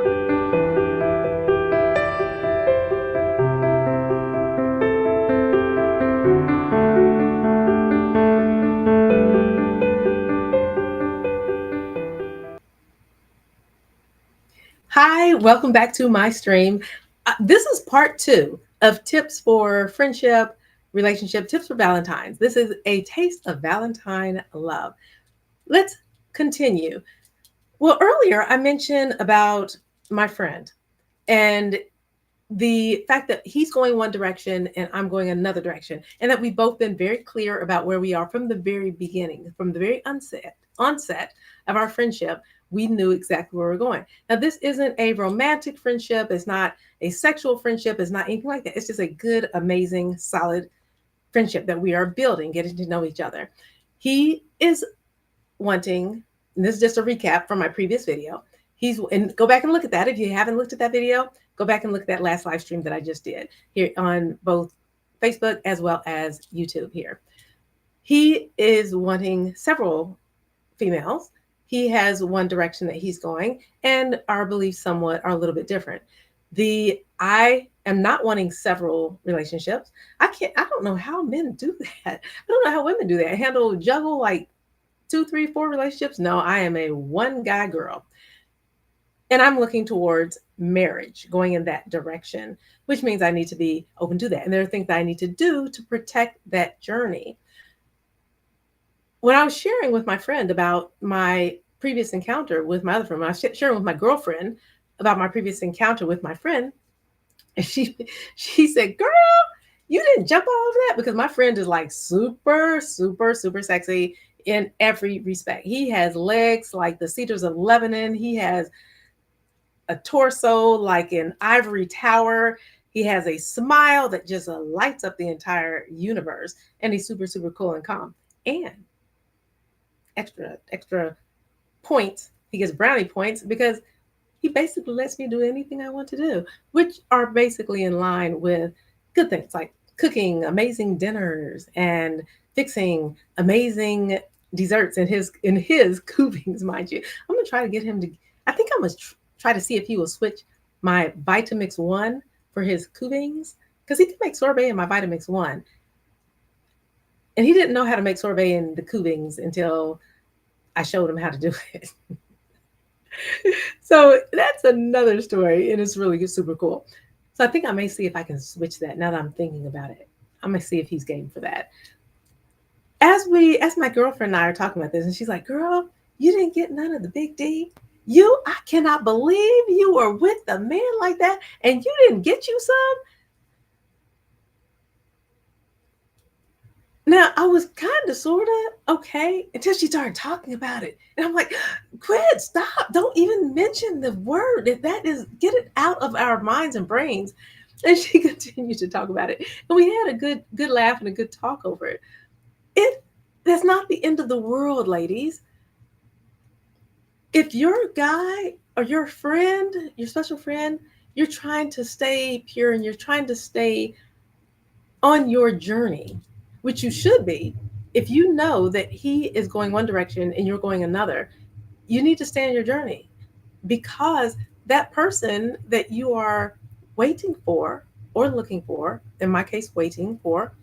Hi, welcome back to my stream. This is part two of tips for friendship, relationship, tips for Valentine's. This is a taste of Valentine love. Let's continue. Well, earlier I mentioned about my friend and the fact that he's going one direction and I'm going another direction, and that we've both been very clear about where we are from the very beginning, from the very onset of our friendship. We knew exactly where we're going. Now, this isn't a romantic friendship, it's not a sexual friendship, it's not anything like that. It's just a good, amazing, solid friendship that we are building, getting to know each other. He is wanting, and this is just a recap from my previous video. And go back and look at that. If you haven't looked at that video, go back and look at that last live stream that I just did here on both Facebook as well as YouTube here. He is wanting several females. He has one direction that he's going, and our beliefs somewhat are a little bit different. I am not wanting several relationships. I don't know how men do that. I don't know how women do that. Juggle like 2, 3, 4 relationships. No, I am a one guy girl. And I'm looking towards marriage, going in that direction, which means I need to be open to that. And there are things that I need to do to protect that journey. When I was sharing with my friend about my previous encounter with my other friend, when I was sharing with my girlfriend about my previous encounter with my friend, and she said, "Girl, you didn't jump all over that," because my friend is like super, super, super sexy in every respect. He has legs like the cedars of Lebanon. He has a torso like an ivory tower. He has a smile that just lights up the entire universe. And he's super, super cool and calm. And extra points. He gets brownie points because he basically lets me do anything I want to do, which are basically in line with good things like cooking amazing dinners and fixing amazing desserts in his coopings, mind you. I'm gonna try to get him to. I think I'm gonna try to see if he will switch my Vitamix One for his coopings, because he can make sorbet in my Vitamix One, and he didn't know how to make sorbet in the coopings until I showed him how to do it. So that's another story, and it's really super cool. So I think I may see if I can switch that now that I'm thinking about it. I'm gonna see if he's game for that. As my girlfriend and I are talking about this, and she's like, "Girl, you didn't get none of the big D. I cannot believe you were with a man like that, and you didn't get you some." Now, I was kind of, sort of okay until she started talking about it. And I'm like, quit, stop. Don't even mention the word. Get it out of our minds and brains. And she continued to talk about it. And we had a good laugh and a good talk over it. That's not the end of the world, ladies. If your guy or your friend, your special friend, you're trying to stay pure and you're trying to stay on your journey, which you should be, if you know that he is going one direction and you're going another, you need to stay on your journey, because that person that you are waiting for or looking for, in my case, waiting for,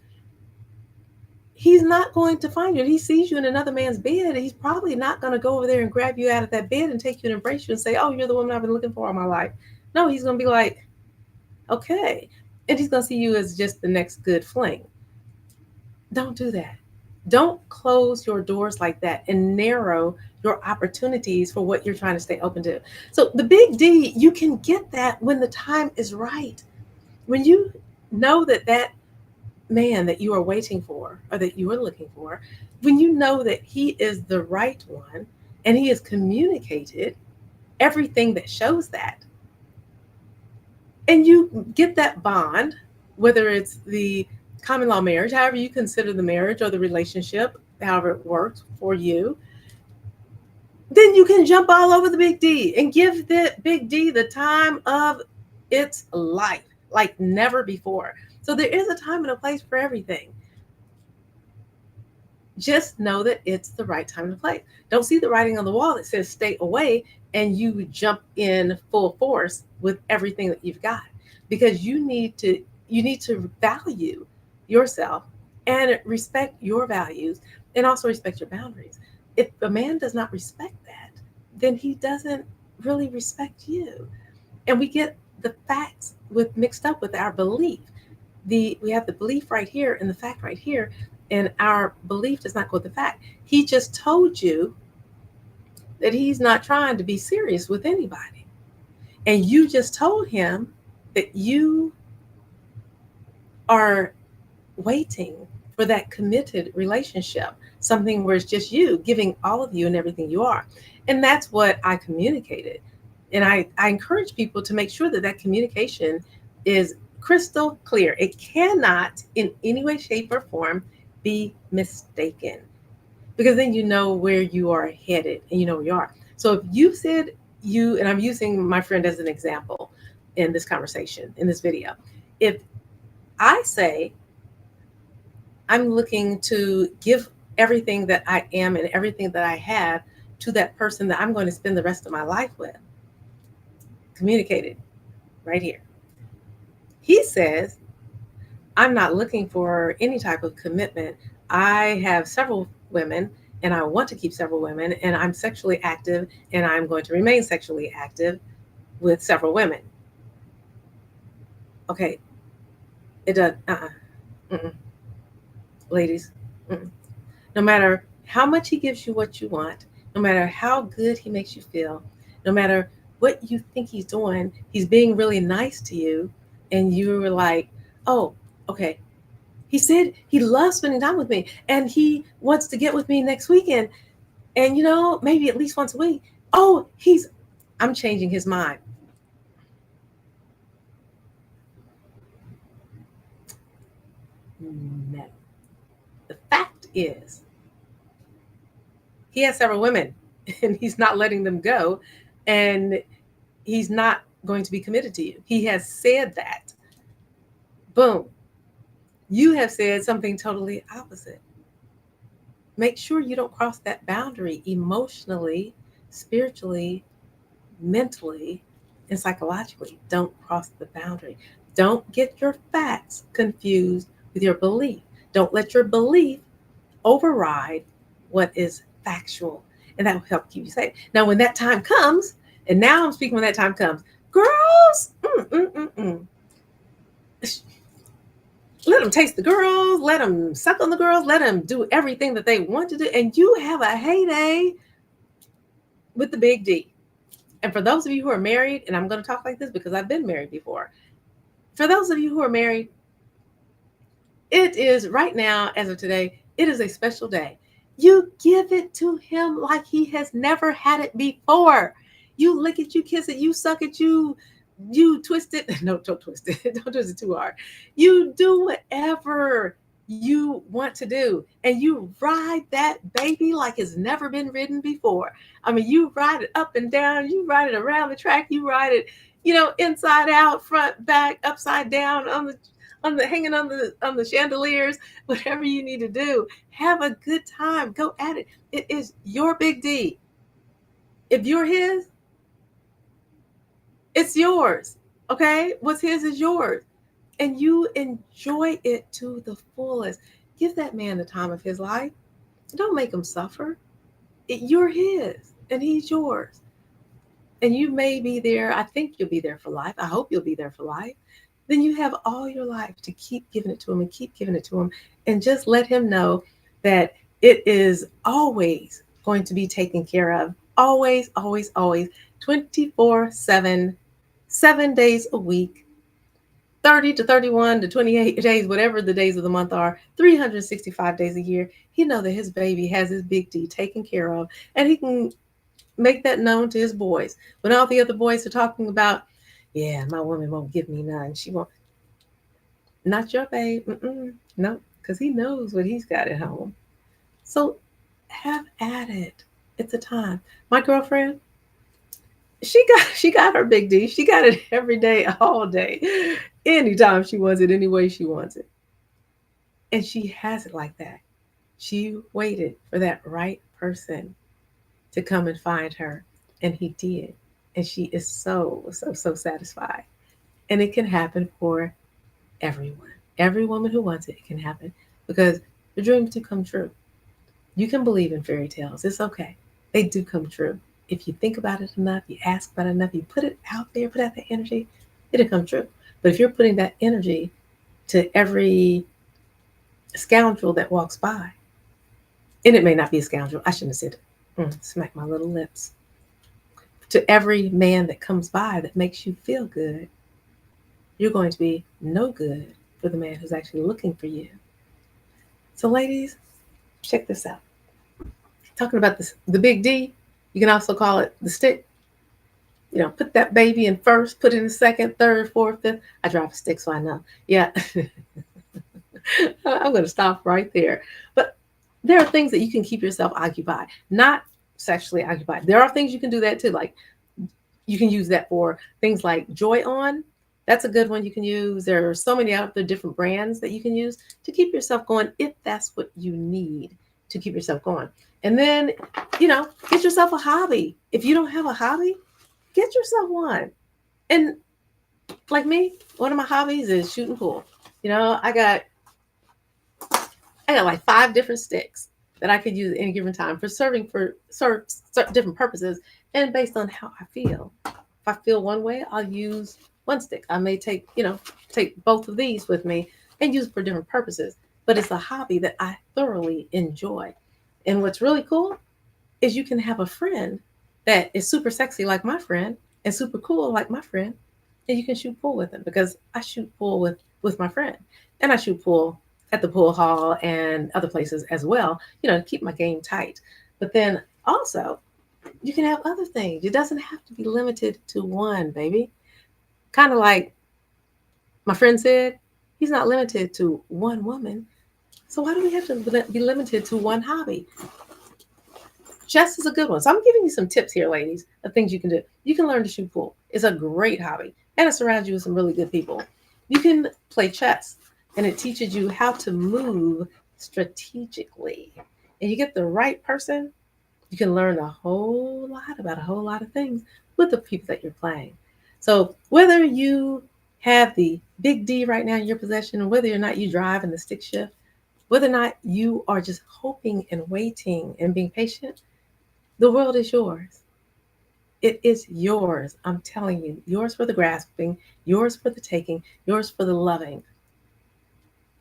he's not going to find you. If he sees you in another man's bed, he's probably not going to go over there and grab you out of that bed and take you and embrace you and say, "Oh, you're the woman I've been looking for all my life." No, he's going to be like, "Okay." And he's going to see you as just the next good fling. Don't do that. Don't close your doors like that and narrow your opportunities for what you're trying to stay open to. So the big D, you can get that when the time is right. When you know that man that you are waiting for or that you are looking for, when you know that he is the right one and he has communicated everything that shows that, and you get that bond, whether it's the common law marriage, however you consider the marriage or the relationship, however it works for you, then you can jump all over the big D and give the big D the time of its life like never before. So there is a time and a place for everything. Just know that it's the right time to play. Don't see the writing on the wall that says stay away. and you jump in full force with everything that you've got, because you need to value yourself and respect your values, and also respect your boundaries. If a man does not respect that, then he doesn't really respect you. And we get the facts with mixed up with our belief. We have the belief right here and the fact right here, and our belief does not go with the fact. He just told you that he's not trying to be serious with anybody, and you just told him that you are waiting for that committed relationship, something where it's just you giving all of you and everything you are. And that's what I communicated. And I encourage people to make sure that that communication is crystal clear. It cannot, in any way, shape, or form, be mistaken, because then you know where you are headed and you know where you are. So if you said you, and I'm using my friend as an example in this conversation, in this video, if I say I'm looking to give everything that I am and everything that I have to that person that I'm going to spend the rest of my life with, communicated right here. He says, I'm not looking for any type of commitment. I have several women and I want to keep several women, and I'm sexually active and I'm going to remain sexually active with several women. Okay, it does. Mm-mm. Ladies, mm-mm. No matter how much he gives you what you want, no matter how good he makes you feel, no matter what you think he's doing, he's being really nice to you, and you were like, oh, okay. He said he loves spending time with me and he wants to get with me next weekend. And, maybe at least once a week. Oh, I'm changing his mind. No. The fact is, he has several women and he's not letting them go. And he's not going to be committed to you. He has said that. Boom. You have said something totally opposite. Make sure you don't cross that boundary emotionally, spiritually, mentally, and psychologically. Don't cross the boundary. Don't get your facts confused with your belief. Don't let your belief override what is factual. And that will help keep you safe. Now, when that time comes, and now I'm speaking when that time comes, girls, let them taste the girls, let them suck on the girls, let them do everything that they want to do. And you have a heyday with the big D. And for those of you who are married, and I'm going to talk like this because I've been married before. For those of you who are married, it is right now, as of today, it is a special day. You give it to him like he has never had it before. You lick it, you kiss it, you suck it, you twist it. No, don't twist it. Don't twist it too hard. You do whatever you want to do, and you ride that baby like it's never been ridden before. I mean, you ride it up and down, you ride it around the track, you ride it, inside out, front, back, upside down, on the hanging on the chandeliers, whatever you need to do. Have a good time. Go at it. It is your big D. If you're his, it's yours. Okay? What's his is yours. And you enjoy it to the fullest. Give that man the time of his life. Don't make him suffer. You're his and he's yours. And you may be there. I think you'll be there for life. I hope you'll be there for life. Then you have all your life to keep giving it to him and keep giving it to him. And just let him know that it is always going to be taken care of. Always, always, always. 24/7, 7 days a week, 30 to 31 to 28 days, whatever the days of the month are, 365 days a year. He know that his baby has his big D taken care of, and he can make that known to his boys. When all the other boys are talking about, yeah, my woman won't give me none. She won't. Not your babe. No, because he knows what he's got at home. So have at it. It's a time. My girlfriend, she got her big D. She got it every day, all day, anytime she wants it, any way she wants it, and she has it like that. She waited for that right person to come and find her. And he did. And she is so, so, so satisfied. And it can happen for everyone. Every woman who wants it, it can happen because the dreams do come true. You can believe in fairy tales. It's okay. They do come true. If you think about it enough, you ask about it enough, you put it out there, put out the energy, it'll come true. But if you're putting that energy to every scoundrel that walks by, and it may not be a scoundrel, I shouldn't have said it. Smack my little lips. To every man that comes by that makes you feel good, you're going to be no good for the man who's actually looking for you. So, ladies, check this out. Talking about this, the big D, you can also call it the stick. You know, put that baby in first, put it in second, third, fourth, fifth. I drive a stick, so I know. Yeah. I'm going to stop right there. But there are things that you can keep yourself occupied, not sexually occupied. There are things you can do that too. Like you can use that for things like Joy On. That's a good one you can use. There are so many other different brands that you can use to keep yourself going if that's what you need to keep yourself going. And then, get yourself a hobby. If you don't have a hobby, get yourself one. And like me, one of my hobbies is shooting pool. I got like 5 different sticks that I could use at any given time for serving for different purposes and based on how I feel. If I feel one way, I'll use one stick. I may take both of these with me and use for different purposes. But it's a hobby that I thoroughly enjoy. And what's really cool is you can have a friend that is super sexy like my friend and super cool like my friend, and you can shoot pool with them because I shoot pool with my friend, and I shoot pool at the pool hall and other places as well, to keep my game tight. But then also, you can have other things. It doesn't have to be limited to one, baby. Kind of like my friend said, he's not limited to one woman. So why do we have to be limited to one hobby? Chess is a good one. So I'm giving you some tips here, ladies, of things you can do. You can learn to shoot pool. It's a great hobby, and it surrounds you with some really good people. You can play chess, and it teaches you how to move strategically. And you get the right person, you can learn a whole lot about a whole lot of things with the people that you're playing. So whether you have the big D right now in your possession, or whether or not you drive in the stick shift, whether or not you are just hoping and waiting and being patient, the world is yours. It is yours. I'm telling you, yours for the grasping, yours for the taking, yours for the loving.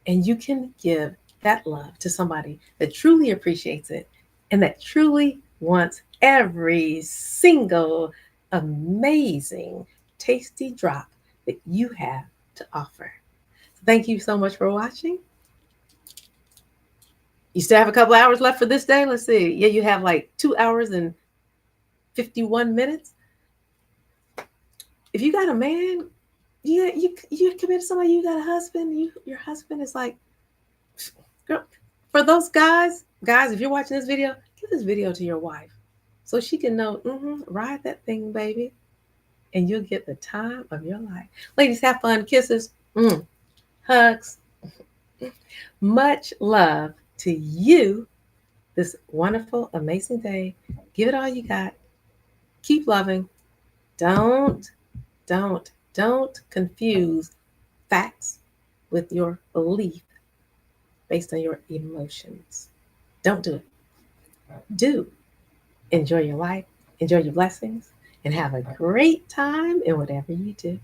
And you can give that love to somebody that truly appreciates it and that truly wants every single amazing, tasty drop that you have to offer. So thank you so much for watching. You still have a couple hours left for this day. Let's see. Yeah, you have like 2 hours and 51 minutes. If you got a man, you committed to somebody, you got a husband, your husband is like, girl, for those guys, if you're watching this video, give this video to your wife so she can know, ride that thing, baby, and you'll get the time of your life. Ladies, have fun. Kisses. Hugs. Much love to you this wonderful, amazing day. Give it all you got. Keep loving. Don't confuse facts with your belief based on your emotions. Don't do it. Do enjoy your life, enjoy your blessings, and have a great time in whatever you do.